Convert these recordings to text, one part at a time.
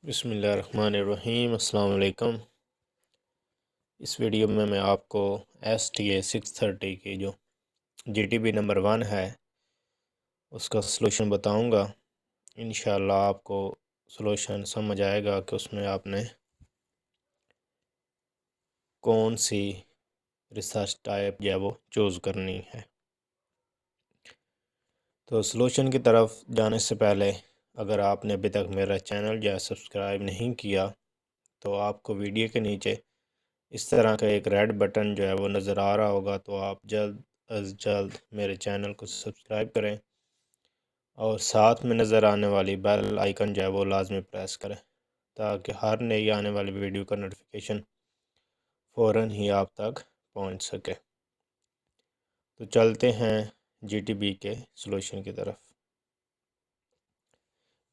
बिस्मिल्लाहिर्रहमानिर्रहीम। अस्सलाम वालेकुम। इस वीडियो में मैं आपको STA 630 की जो GTB नंबर 1 है उसका सलूशन बताऊंगा। इंशाल्लाह आपको सलूशन समझ आएगा कि उसमें आपने कौन सी रिसर्च टाइप जो है वो चूज़ करनी है। तो सलूशन की तरफ जाने से पहले अगर आपने अभी तक मेरा चैनल जो है सब्सक्राइब नहीं किया तो आपको वीडियो के नीचे इस तरह का एक रेड बटन जो है वो नज़र आ रहा होगा, तो आप जल्द अज जल्द मेरे चैनल को सब्सक्राइब करें और साथ में नज़र आने वाली बेल आइकन जो है वो लाजमी प्रेस करें ताकि हर नई आने वाली वीडियो का नोटिफिकेशन फ़ौरन ही आप तक पहुंच सके। तो चलते हैं GTB के सलूशन की तरफ।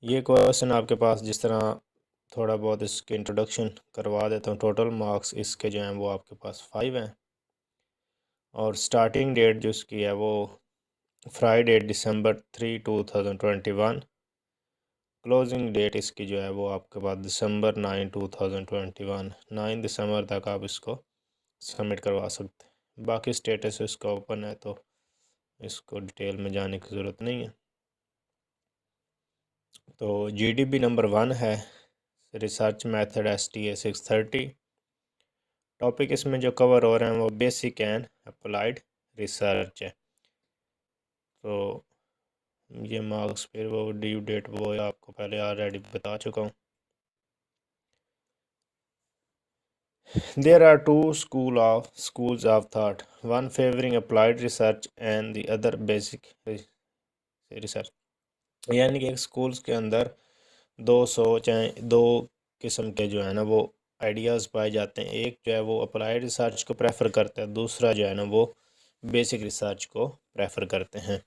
ये क्वेश्चन आपके पास जिस तरह थोड़ा बहुत इसके इंट्रोडक्शन करवा देता हूँ। टोटल मार्क्स इसके जो हैं वो आपके पास 5 हैं और स्टार्टिंग डेट जो इसकी है वो फ्राइडे December 3, 2021। क्लोजिंग डेट इसकी जो है वो आपके पास December 9, 2021। 9 दिसंबर तक आप इसको सबमिट करवा सकते हैं। बाकी स्टेटस इसका ओपन है तो इसको डिटेल में जाने की ज़रूरत नहीं है। तो GTB नंबर 1 है रिसर्च मेथड STA 630। टॉपिक इसमें जो कवर हो रहे हैं वो बेसिक एंड अप्लाइड रिसर्च है। तो ये मार्क्स फिर वो ड्यू डेट वो आपको पहले ऑलरेडी बता चुका हूँ। There are two schools of thought, one favoring applied research and the other basic research। यानी कि एक स्कूल्स के अंदर दो सोच हैं, दो किस्म के जो है ना वो आइडियाज़ पाए जाते हैं। एक जो है वो अप्लाइड रिसर्च को प्रेफर करता है, दूसरा जो है ना वो बेसिक रिसर्च को प्रेफर करते हैं।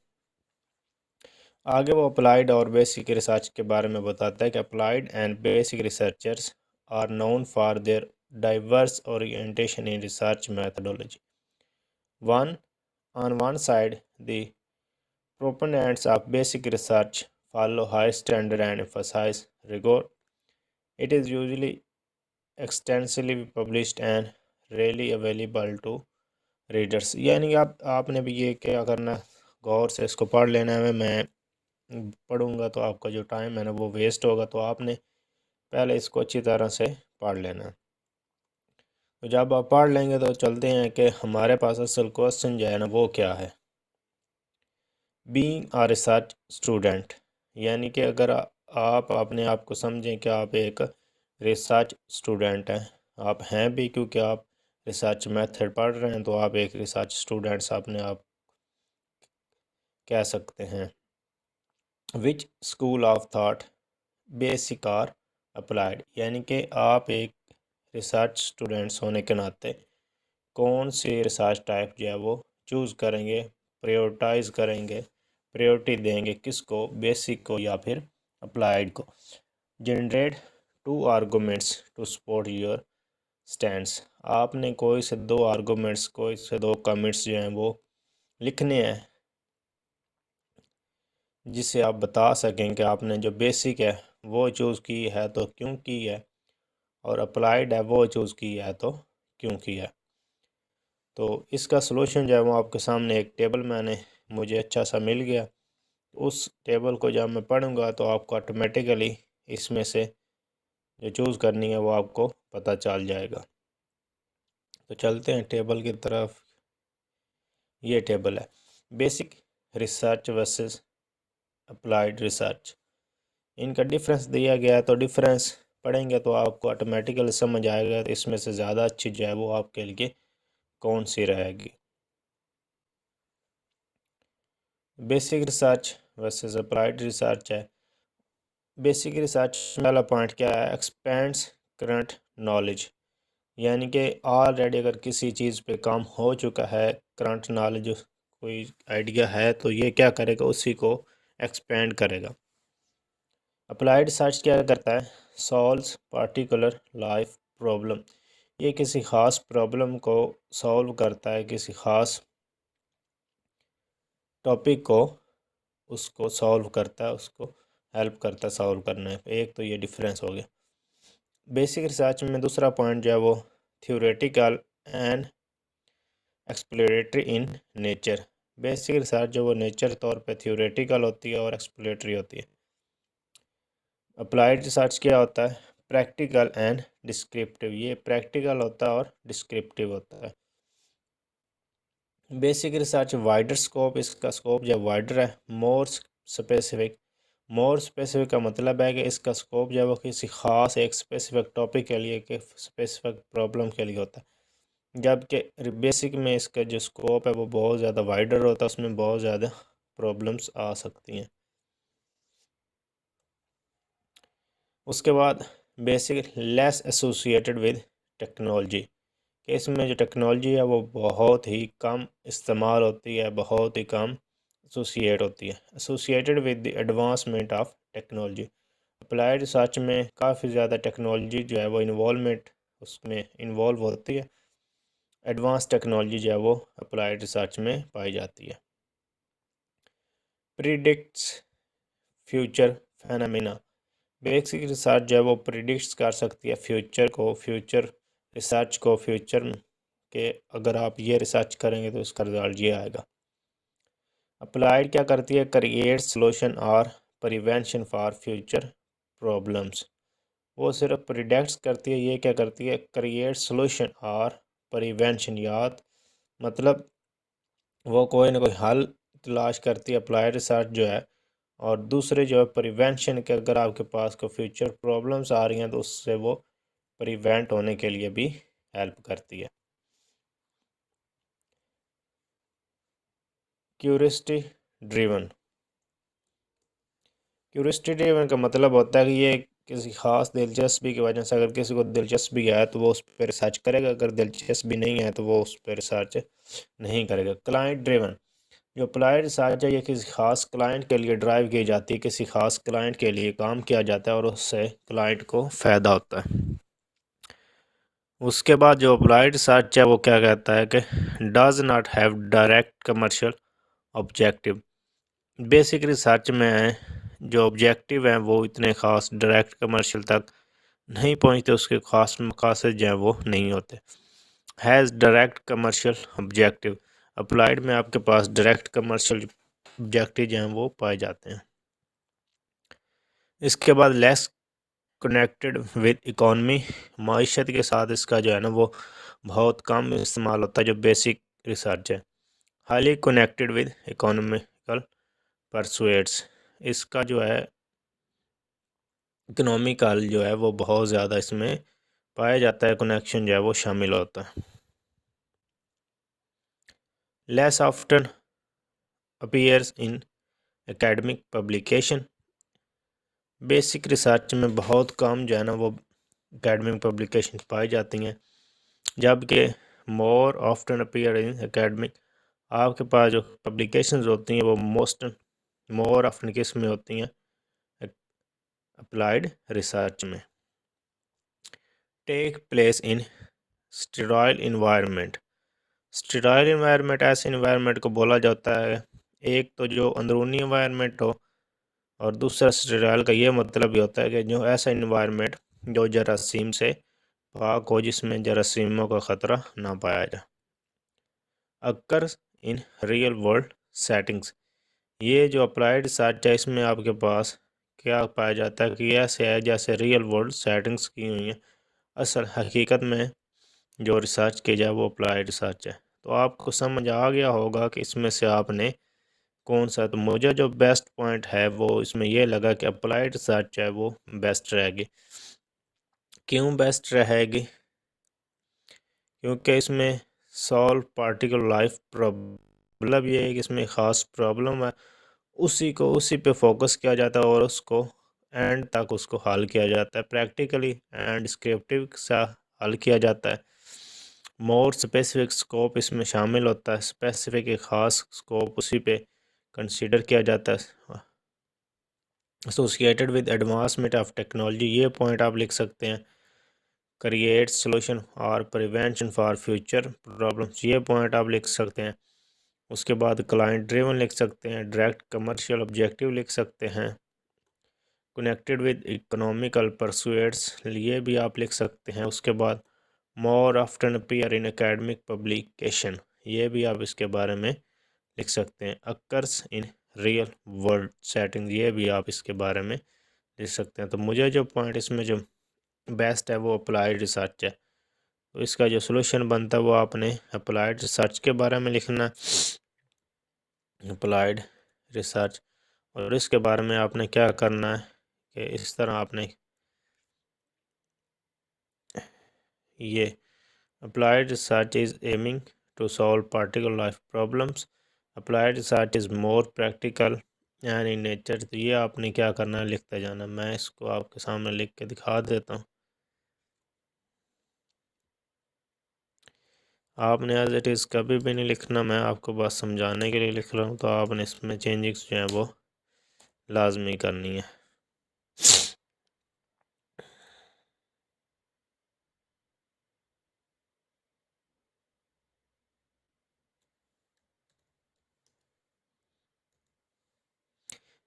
आगे वो अप्लाइड और बेसिक रिसर्च के बारे में बताता है कि applied and basic researchers are known for their diverse orientation in research methodology. On one side, the proponents of basic research follow high standard and emphasize rigor. It is usually extensively published and rarely available to readers। यानी कि आपने भी ये क्या करना, गौर से इसको पढ़ लेना है। मैं पढ़ूंगा तो आपका जो टाइम है ना वो वेस्ट होगा, तो आपने पहले इसको अच्छी तरह से पढ़ लेना है। तो जब आप पढ़ लेंगे तो चलते हैं कि हमारे पास असल क्वेश्चन जो है ना वो क्या है। बीइंग आ रिसर्च स्टूडेंट, यानी कि अगर आप अपने आप को समझें कि आप एक रिसर्च स्टूडेंट हैं, आप हैं भी क्योंकि आप रिसर्च मेथड पढ़ रहे हैं, तो आप एक रिसर्च स्टूडेंट्स अपने आप कह सकते हैं। Which school of thought basic or applied, यानी कि आप एक रिसर्च स्टूडेंट्स होने के नाते कौन सी रिसर्च टाइप जो है वो चूज़ करेंगे, प्रायोरिटाइज करेंगे, प्रायोरिटी देंगे किसको, बेसिक को या फिर अप्लाइड को। Generate two arguments to support your stands, आपने कोई से दो आर्गूमेंट्स, कोई से दो कमेंट्स जो हैं वो लिखने हैं जिससे आप बता सकें कि आपने जो बेसिक है वो चूज़ की है तो क्यों की है, और अप्लाइड है वो चूज़ की है तो क्यों की है। तो इसका सलूशन जो है वो आपके सामने एक टेबल मुझे अच्छा सा मिल गया। उस टेबल को जब मैं पढ़ूंगा तो आपको ऑटोमेटिकली इसमें से जो चूज़ करनी है वो आपको पता चल जाएगा। तो चलते हैं टेबल की तरफ। ये टेबल है basic research versus applied research. इनका डिफरेंस दिया गया है, तो डिफरेंस पढ़ेंगे तो आपको ऑटोमेटिकली समझ आएगा तो इसमें से ज़्यादा अच्छी जो है वो आपके लिए कौन सी रहेगी। Basic research versus applied research है। बेसिक रिसर्च पहला पॉइंट क्या है, एक्सपेंड्स करंट नॉलेज, यानी कि ऑलरेडी अगर किसी चीज़ पे काम हो चुका है, करंट नॉलेज कोई आइडिया है, तो ये क्या करेगा, उसी को एक्सपेंड करेगा। अप्लाइड रिसर्च क्या करता है, सॉल्व्स पार्टिकुलर लाइफ प्रॉब्लम, ये किसी ख़ास प्रॉब्लम को सॉल्व करता है, किसी ख़ास टॉपिक को उसको सॉल्व करता है, उसको हेल्प करता है सॉल्व करने पे। एक तो ये डिफरेंस हो गया। बेसिक रिसर्च में दूसरा पॉइंट जो है वो theoretical and exploratory in nature. Basic research जो वो नेचर तौर पे थ्योरेटिकल होती है और एक्सप्लोरेटरी होती है। अप्लाइड रिसर्च क्या होता है? Practical and descriptive. ये प्रैक्टिकल होता है और डिस्क्रिप्टिव होता है। बेसिक रिसर्च वाइडर स्कोप, इसका स्कोप जो वाइडर है। मोर स्पेसिफिक, मोर स्पेसिफिक का मतलब है कि इसका स्कोप जो है वो किसी ख़ास एक स्पेसिफिक टॉपिक के लिए, कि स्पेसिफिक प्रॉब्लम के लिए होता है। जबकि बेसिक में इसका जो स्कोप है वो बहुत ज़्यादा वाइडर होता है, उसमें बहुत ज़्यादा प्रॉब्लम्स आ सकती हैं। उसके बाद basic less associated with technology, कि इसमें जो टेक्नोलॉजी है वो बहुत ही कम इस्तेमाल होती है, बहुत ही कम एसोसिएट होती है। Associated with the advancement of technology, applied research में काफ़ी ज़्यादा टेक्नोलॉजी जो है वो इन्वॉल्वमेंट उसमें इन्वॉल्व होती है। एडवांस टेक्नोलॉजी जो है वो अप्लाइड रिसर्च में पाई जाती है। Predicts future phenomena, basic research जो है वो प्रिडिक्ट्स कर सकती है फ्यूचर को, फ्यूचर रिसर्च को, फ्यूचर के अगर आप ये रिसर्च करेंगे तो इसका रिजल्ट ये आएगा। अप्लाइड क्या करती है? क्रिएट सॉल्यूशन और प्रिवेंशन फॉर फ्यूचर प्रॉब्लम्स। वो सिर्फ प्रिडिक्ट्स करती है, ये क्या करती है? क्रिएट सॉल्यूशन और प्रिवेंशन। याद मतलब वो कोई ना कोई हल तलाश करती है अप्लाइड रिसर्च जो है। और दूसरे जो है प्रिवेंशन के, अगर आपके पास कोई फ्यूचर प्रॉब्लम्स आ रही हैं तो उससे वो प्रिवेंट होने के लिए भी हेल्प करती है। क्यूरियोसिटी ड्रिवन, क्यूरियोसिटी ड्रिवन का मतलब होता है कि ये किसी खास दिलचस्पी की वजह से, अगर किसी को दिलचस्पी है तो वो उस पर रिसर्च करेगा, अगर दिलचस्पी नहीं है तो वो उस पर रिसर्च नहीं करेगा। क्लाइंट ड्रिवन, जो अप्लाइड रिसर्च है ये किसी खास क्लाइंट के लिए ड्राइव की जाती है, किसी खास क्लाइंट के लिए काम किया जाता है और उससे क्लाइंट को फ़ायदा होता है। उसके बाद जो अप्लाइड रिसर्च है वो क्या कहता है कि does not have direct commercial objective. Basic research में जो ऑब्जेक्टिव हैं वो इतने ख़ास डायरेक्ट कमर्शियल तक नहीं पहुंचते, उसके ख़ास मकासद जो हैं वो नहीं होते। Has direct commercial objective, applied में आपके पास डायरेक्ट कमर्शियल ऑब्जेक्टिव जो हैं वो पाए जाते हैं। इसके बाद लेस कनेक्टेड विद इकॉनमी, माइशत के साथ इसका जो है ना वो बहुत कम इस्तेमाल होता है जो बेसिक रिसर्च है। Highly connected with economical persuades, इसका जो है इकोनॉमिकल जो है वो बहुत ज़्यादा इसमें पाया जाता है, कनेक्शन जो है वो शामिल होता है। लेस ऑफ्टन अपीयर्स इन एकेडमिक पब्लिकेशन, बेसिक रिसर्च में बहुत कम जो है ना वो एकेडमिक पब्लिकेशन पाई जाती हैं, जबकि मोर ऑफ्टन अपीयर इन एकेडमिक, आपके पास जो पब्लिकेशंस होती हैं वो मोर ऑफ्टन किस में होती हैं? अप्लाइड रिसर्च में। Take place in sterile environment, sterile environment ऐसे इन्वायरमेंट को बोला जाता है, एक तो जो अंदरूनी इन्वायरमेंट हो और दूसरा स्टेरॉयल का ये मतलब भी होता है कि जो ऐसा इन्वायरमेंट जो जरासीम से पाक हो, जिसमें जरासीमों का ख़तरा ना पाया जाए। Occurs in real world settings, ये जो अप्लाइड रिसर्च है इसमें आपके पास क्या पाया जाता है कि ऐसे है जैसे रियल वर्ल्ड सेटिंग्स की हुई हैं, असल हकीकत में जो रिसर्च की जाए वो अप्लाइड रिसर्च है। तो आपको समझ आ गया होगा कि इसमें से आपने कौन सा, तो मुझे जो बेस्ट पॉइंट है वो इसमें ये लगा कि अप्लाइड रिसर्च है वो बेस्ट रहेगी। क्यों बेस्ट रहेगी? क्योंकि इसमें सॉल्व पार्टिकुलर लाइफ प्रॉब्लम, ये है कि इसमें ख़ास प्रॉब्लम है, उसी पे फोकस किया जाता है और उसको एंड तक उसको हल किया जाता है, प्रैक्टिकली एंड डिस्क्रिप्टिव सा हल किया जाता है। मोर स्पेसिफिक स्कोप इसमें शामिल होता है, स्पेसिफिक एक ख़ास स्कोप उसी पे कंसीडर किया जाता है। Associated with advancement of technology, ये पॉइंट आप लिख सकते हैं। क्रिएट सोल्यूशन और प्रिवेंशन फॉर फ्यूचर प्रॉब्लम्स, ये पॉइंट आप लिख सकते हैं। उसके बाद क्लाइंट ड्रिवन लिख सकते हैं, डायरेक्ट कमर्शियल ऑब्जेक्टिव लिख सकते हैं, कनेक्टेड विद इकोनॉमिकल परसुएट्स, ये भी आप लिख सकते हैं। उसके बाद more often appear in academic publication, ये भी आप इसके बारे में लिख सकते हैं। Occurs in real world setting, ये भी आप इसके बारे में लिख सकते हैं। तो मुझे जो पॉइंट इसमें जो बेस्ट है वो अप्लाइड रिसर्च है। तो इसका जो सोल्यूशन बनता है वो आपने अप्लाइड रिसर्च के बारे में लिखना, अप्लाइड रिसर्च। और इसके बारे में आपने क्या करना है कि इस तरह आपने ये applied research is aiming to solve particular life problems, applied research is more practical and in nature. तो ये आपने क्या करना है, लिखते जाना। मैं इसको आपके सामने लिख के दिखा देता हूँ। आपने एज इट इज़ कभी भी नहीं लिखना, मैं आपको बस समझाने के लिए लिख रहा हूँ। तो आपने इसमें चेंजिंग्स जो हैं वो लाजमी करनी है।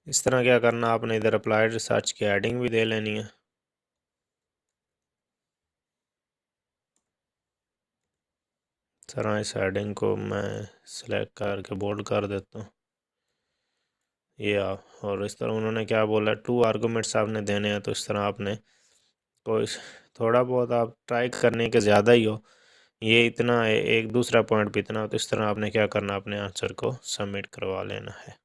इस तरह क्या करना, आपने इधर अप्लाइड रिसर्च की हेडिंग भी दे लेनी है। तरह इस हेडिंग को मैं सिलेक्ट करके बोल्ड कर देता हूँ, ये आप। और इस तरह उन्होंने क्या बोला, 2 आर्गूमेंट्स आपने देने हैं। तो इस तरह आपने कोई थोड़ा बहुत आप ट्राई करने के ज़्यादा ही हो, ये इतना है, एक दूसरा पॉइंट भी इतना हो। तो इस तरह आपने क्या करना, अपने आंसर को सबमिट करवा लेना है।